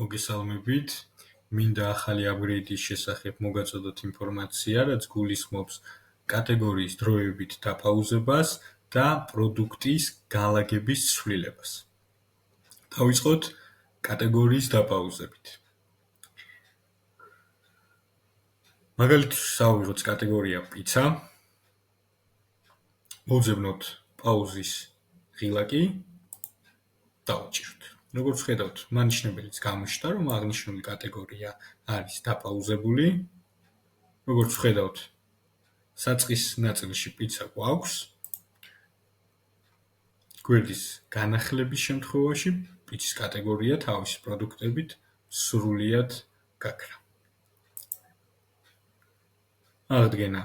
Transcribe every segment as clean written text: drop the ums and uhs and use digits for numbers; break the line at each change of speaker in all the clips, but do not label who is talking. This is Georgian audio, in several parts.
მოგესალმებით. მინდა ახალი აპგრეიდის შესახებ მოგაწოდოთ ინფორმაცია, რაც გულისხმობს კატეგორიის დროებით დაპაუზებას და პროდუქტის განლაგების ცვლილებას. დავიწყოთ კატეგორიის დაპაუზებით. მაგალითად, ავიღოთ კატეგორია პიცა. მოვძებნოთ პაუზის ღილაკი. დავჭიროთ. როგორც ხედავთ, მანიშნებელიც გამოჩნდა, რომ აღნიშნული კატეგორია არის დაპაუზებული. როგორც ხედავთ, საწყის ნაწილში პიცა გვაქვს. გვერდის განახლების შემთხვევაში პიცის კატეგორია თავისი პროდუქტებით სრულიად გაქრა. აღდგენა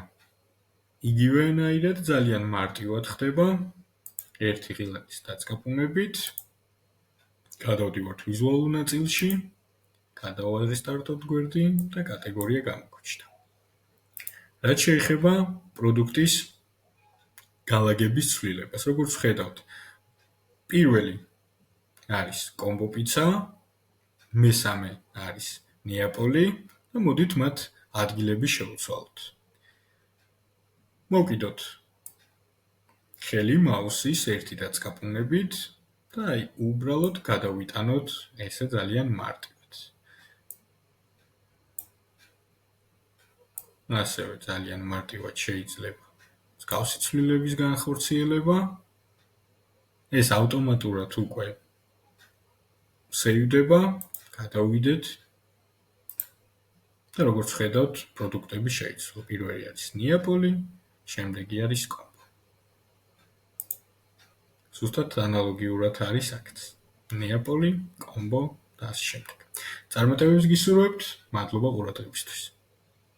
იგივენაირად ძალიან მარტივად ხდება, ერთი ღილაკის დაწყაპუნებით. გადავდივართ ვიზუალურ ნაწილში, გადავარესტარტოთ გვერდი და კატეგორია გამოგვიჩნდა. რაც შეეხება პროდუქტის განლაგების ცვლილებას, როგორც ხედავთ, პირველი არის კომბო პიცა, მესამე არის ნეაპოლი და მოდით მათ ადგილები შევცვალოთ. მოვკიდოთ ხელი მაუსის ერთი დაწყაპუნებით და უბრალოდ გადავიტანოთ ესე ძალიან მარტივად. ასევე ძალიან მარტივად შეიძლება მსგავსი ცვლილების განხორციელება. ეს ავტომატურად უკვე სეივდება, გადავიდეთ და როგორც ხედავთ, პროდუქტები შეიცვალა. პირველი არის ნეაპოლი, შემდეგი არის კომბო. ზუსტად ანალოგიურად არის აქაც. ნეაპოლი, კომბო და ასე შემდეგ. წარმატებებს გისურვებთ, მადლობა ყურადღებისთვის.